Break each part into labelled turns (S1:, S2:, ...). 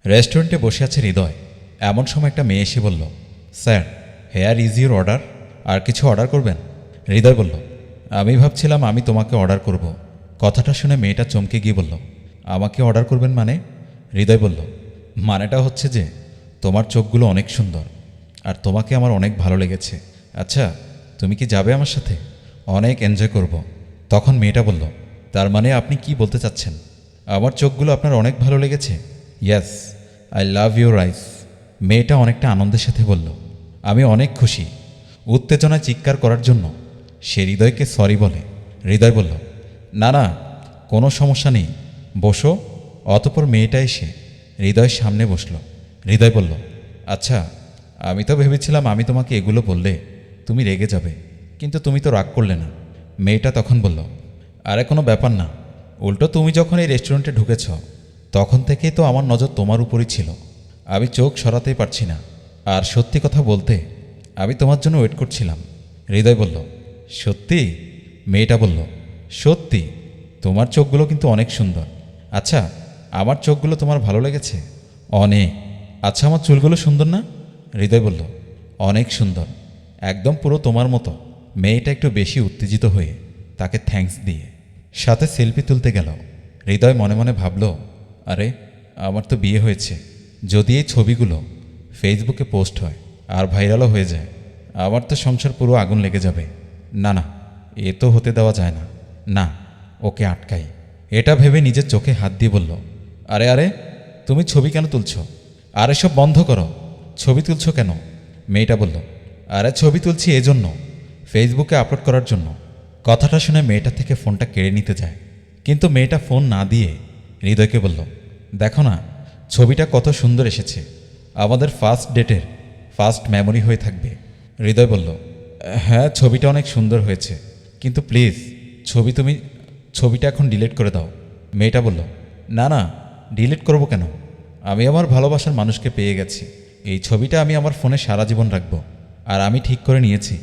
S1: রেস্টুরেন্টে বসে আছে হৃদয়। এমন সময় একটা মেয়ে এসে বলল, sir, here is your order. আর কিছু অর্ডার করবেন? হৃদয় বলল, আমি ভাবছিলাম আমি তোমাকে অর্ডার করব। কথাটা শুনে মেয়েটা চমকে গিয়ে বলল, আমাকে অর্ডার করবেন মানে? হৃদয় বলল, মানেটা হচ্ছে যে তোমার চোখগুলো অনেক সুন্দর আর তোমাকে আমার অনেক ভালো লেগেছে। আচ্ছা, তুমি কি যাবে আমার সাথে? অনেক এনজয় করব। তখন মেয়েটা বলল, তার মানে আপনি কি বলতে চাচ্ছেন? আমার চোখগুলো আপনার অনেক ভালো লেগেছে? Yes, I love your eyes. মেয়েটা অনেকটা আনন্দের সাথে বলল, আমি অনেক খুশি। উত্তেজনায় চিৎকার করার জন্য সে হৃদয়কে সরি বলে। হৃদয় বলল, না না, কোনো সমস্যা নেই, বসো। অতঃপর মেয়েটা এসে হৃদয়ের সামনে বসল। হৃদয় বলল, আচ্ছা, আমি তো ভেবেছিলাম আমি তোমাকে এগুলো বললে তুমি রেগে যাবে, কিন্তু তুমি তো রাগ করলে না। মেয়েটা তখন বলল, আরে কোনো ব্যাপার না, উল্টো তুমি যখন এই রেস্টুরেন্টে ঢুকেছ তখন থেকেই তো আমার নজর তোমার উপরই ছিল। আমি চোখ সরাতেই পারছি না। আর সত্যি কথা বলতে, আমি তোমার জন্য ওয়েট করছিলাম। হৃদয় বলল, সত্যি? মেয়েটা বলল, সত্যি, তোমার চোখগুলো কিন্তু অনেক সুন্দর। আচ্ছা, আমার চোখগুলো তোমার ভালো লেগেছে? অনেক। আচ্ছা, আমার চুলগুলো সুন্দর না? হৃদয় বলল, অনেক সুন্দর, একদম পুরো তোমার মতো। মেয়েটা একটু বেশি উত্তেজিত হয়ে তাকে থ্যাঙ্কস দিয়ে সাথে সেলফি তুলতে গেল। হৃদয় মনে মনে ভাবল, আরে, আমার তো বিয়ে হয়েছে। যদি এই ছবিগুলো ফেসবুকে পোস্ট হয় আর ভাইরালও হয়ে যায়, আমার তো সংসার পুরো আগুন লেগে যাবে। না না, এ তো হতে দেওয়া যায় না। না, ওকে আটকাই। এটা ভেবে নিজের চোখে হাত দিয়ে বলল, আরে আরে, তুমি ছবি কেন তুলছ? আর এসব বন্ধ করো। ছবি তুলছ কেন? মেয়েটা বলল, আরে ছবি তুলছি এজন্য, ফেসবুকে আপলোড করার জন্য। কথাটা শুনে মেয়েটা থেকে ফোনটা কেড়ে নিতে যায়, কিন্তু মেয়েটা ফোন না দিয়ে হৃদয়কে বলল, দেখো না, ছবিটা কত সুন্দর এসেছে। আমাদের ফার্স্ট ডেটের ফার্স্ট মেমোরি হয়ে থাকবে। হৃদয় বলল, হ্যাঁ, ছবিটা অনেক সুন্দর হয়েছে, কিন্তু প্লিজ ছবিটা এখন ডিলিট করে দাও। মেয়েটা বলল, না না, ডিলিট করব কেন? আমি আমার ভালোবাসার মানুষকে পেয়ে গেছি। এই ছবিটা আমি আমার ফোনে সারা জীবন রাখব। আর আমি ঠিক করে নিয়েছি,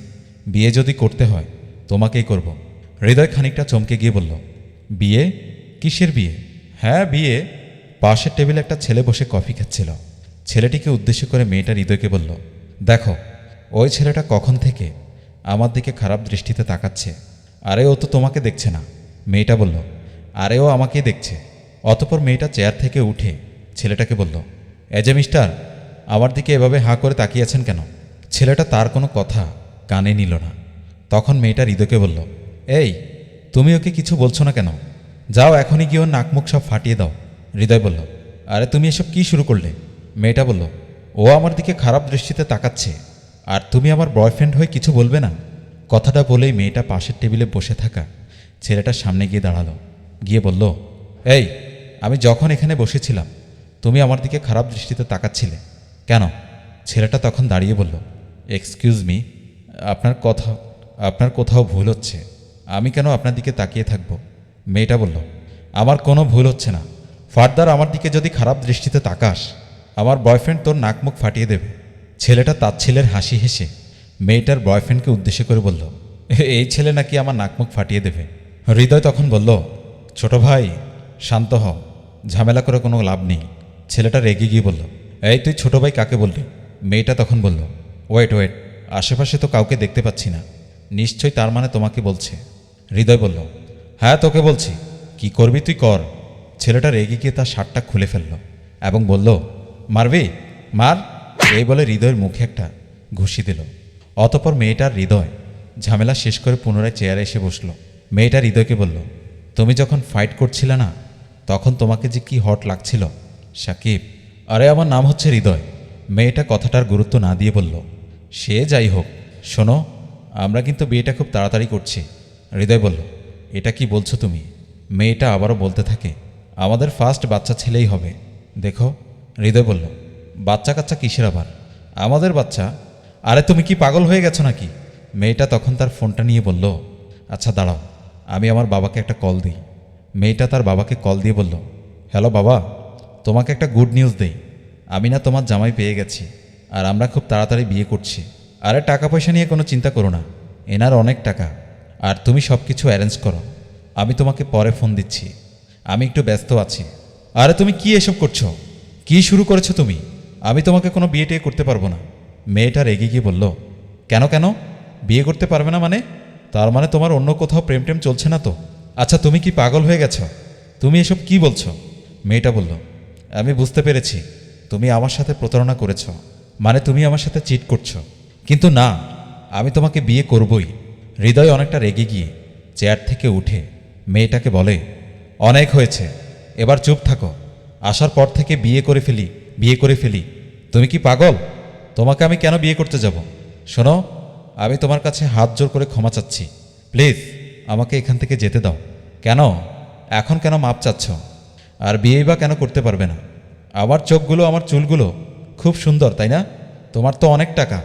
S1: বিয়ে যদি করতে হয় তোমাকেই করব। হৃদয় খানিকটা চমকে গিয়ে বলল, বিয়ে? কিসের বিয়ে? হ্যাঁ, বিয়ে। পাশের টেবিলে একটা ছেলে বসে কফি খাচ্ছিল। ছেলেটিকে উদ্দেশ্য করে মেয়েটা হৃদয়কে বলল, দেখো, ওই ছেলেটা কখন থেকে আমার দিকে খারাপ দৃষ্টিতে তাকাচ্ছে। আরে ও তো তোমাকে দেখছে না। মেয়েটা বলল, আরে ও আমাকেই দেখছে। অতঃপর মেয়েটা চেয়ার থেকে উঠে ছেলেটাকে বলল, এ যে মিস্টার, আমার দিকে এভাবে হাঁ করে তাকিয়েছেন কেন? ছেলেটা তার কোনো কথা কানে নিল না। তখন মেয়েটা হৃদয়কে বলল, এই, তুমি ওকে কিছু বলছো না কেন? যাও, এখনই গিয়ে ওর নাকমুখ সব ফাটিয়ে দাও। হৃদয় বলল, আরে তুমি এসব কি শুরু করলে? মেয়েটা বলল, ও আমার দিকে খারাপ দৃষ্টিতে তাকাচ্ছে, আর তুমি আমার বয়ফ্রেন্ড হয়ে কিছু বলবে না? কথাটা বলেই মেয়েটা পাশের টেবিলে বসে থাকা ছেলেটার সামনে গিয়ে দাঁড়ালো। গিয়ে বলল, এই, আমি যখন এখানে বসেছিলাম তুমি আমার দিকে খারাপ দৃষ্টিতে তাকাচ্ছিলে কেন? ছেলেটা তখন দাঁড়িয়ে বলল, এক্সকিউজ মি, আপনার কোথাও ভুল হচ্ছে। আমি কেন আপনার দিকে তাকিয়ে থাকব? মেয়েটা বলল, আমার কোনো ভুল হচ্ছে না। ফার্দার আমার দিকে যদি খারাপ দৃষ্টিতে তাকাস, আমার বয়ফ্রেন্ড তোর নাকমুখ ফাটিয়ে দেবে। ছেলেটা তাচ্ছিলের হাসি হেসে মেয়েটার বয়ফ্রেন্ডকে উদ্দেশ্য করে বলল, এই ছেলে নাকি আমার নাকমুখ ফাটিয়ে দেবে? হৃদয় তখন বলল, ছোট ভাই, শান্ত হও, ঝামেলা করে কোনো লাভ নেই। ছেলেটা রেগে গিয়ে বলল, এই তুই ছোট ভাই কাকে বললি? মেয়েটা তখন বলল, ওয়েট ওয়েট, আশেপাশে তো কাউকে দেখতে পাচ্ছি না, নিশ্চয়ই তার মানে তোমাকে বলছে। হৃদয় বলল, হ্যাঁ, তোকে বলছি, কি করবি তুই কর। ছেলেটা রেগে গিয়ে তার শার্টটা খুলে ফেলল এবং বলল, মারবি? মার। এই বলে হৃদয়ের মুখে একটা ঘুষি দিল। অতঃপর মেয়েটার হৃদয় ঝামেলা শেষ করে পুনরায় চেয়ারে এসে বসল। মেয়েটা হৃদয়কে বলল, তুমি যখন ফাইট করছিলে না, তখন তোমাকে যে কি হট লাগছিল সাকিব। আরে আমার নাম হচ্ছে হৃদয়। মেয়েটা কথাটার গুরুত্ব না দিয়ে বলল, সে যাই হোক, শোনো, আমরা কিন্তু বিয়েটা খুব তাড়াতাড়ি করছি। হৃদয় বলল, এটা কি বলছো তুমি? মেয়েটা আবারও বলতে থাকে, আমাদের ফার্স্ট বাচ্চা ছেলেই হবে। দেখো। হৃদয় বলল, বাচ্চা কাচ্চা কিসের আবার? আমাদের বাচ্চা? আরে তুমি কি পাগল হয়ে গেছো নাকি? মেয়েটা তখন তার ফোনটা নিয়ে বলল, আচ্ছা দাঁড়াও, আমি আমার বাবাকে একটা কল দিই। মেয়েটা তার বাবাকে কল দিয়ে বলল, হ্যালো বাবা, তোমাকে একটা গুড নিউজ দেই। আমি না তোমার জামাই পেয়ে গেছি, আর আমরা খুব তাড়াতাড়ি বিয়ে করছি। আরে টাকা পয়সা নিয়ে কোনো চিন্তা করো না, এনার অনেক টাকা, আর তুমি সব কিছু অ্যারেঞ্জ করো। আমি তোমাকে পরে ফোন দিচ্ছি, আমি একটু ব্যস্ত আছি। আরে তুমি কি এসব করছো? কি শুরু করেছো তুমি? আমি তোমাকে কোনো বিয়ে টিয়ে করতে পারবো না। মেয়েটা রেগে গিয়ে বলল, কেন কেন? বিয়ে করতে পারবে না মানে? তার মানে তোমার অন্য কোথাও প্রেম টেম চলছে না তো? আচ্ছা, তুমি কি পাগল হয়ে গেছো? তুমি এসব কি বলছো? মেয়েটা বলল, আমি বুঝতে পেরেছি তুমি আমার সাথে প্রতারণা করেছ, মানে তুমি আমার সাথে চিট করছো। কিন্তু না, আমি তোমাকে বিয়ে করবই। হৃদয় অনেকটা রেগে গিয়ে চেয়ার থেকে উঠে মেয়েটাকে বলে, অনেক হয়েছে, এবার চুপ থাকো। আসার পর থেকে বিয়ে করে ফেলি, বিয়ে করে ফেলি। তুমি কি পাগল? তোমাকে আমি কেন বিয়ে করতে যাব? শোনো, আমি তোমার কাছে হাত জোর করে ক্ষমা চাচ্ছি। প্লিজ আমাকে এখান থেকে যেতে দাও। কেন? এখন কেন মাপ চাচ্ছ? আর বিয়েই বা কেন করতে পারবে না? আমার চোখগুলো, আমার চুলগুলো খুব সুন্দর, তাই না? তোমার তো অনেক টাকা,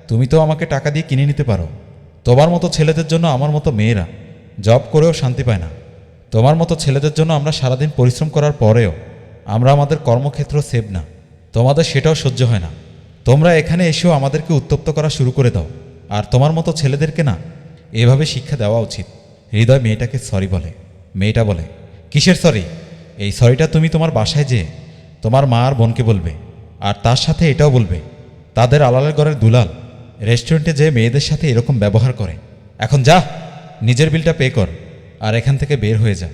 S1: তুমি তো আমাকে টাকা দিয়ে কিনে নিতে পারো। তোমার মতো ছেলেদের জন্য আমার মতো মেয়েরা জব করেও শান্তি পায় না। তোমার মতো ছেলেদের জন্য আমরা সারাদিন পরিশ্রম করার পরেও আমরা আমাদের কর্মক্ষেত্র সেভ না। তোমাদের সেটাও সহ্য হয় না। তোমরা এখানে এসেও আমাদেরকে উত্তপ্ত করা শুরু করে দাও। আর তোমার মতো ছেলেদেরকে না এভাবে শিক্ষা দেওয়া উচিত। হৃদয় মেয়েটাকে সরি বলে। মেয়েটা বলে, কিসের সরি? এই সরিটা তুমি তোমার বাসায় যেয়ে তোমার মা আর বোনকে বলবে, আর তার সাথে এটাও বলবে তাদের আলালের ঘরের দুলাল রেস্টুরেন্টে যেয়ে মেয়েদের সাথে এরকম ব্যবহার করে। এখন যা, নিজের বিলটা পে কর আর এখান থেকে বের হয়ে যা।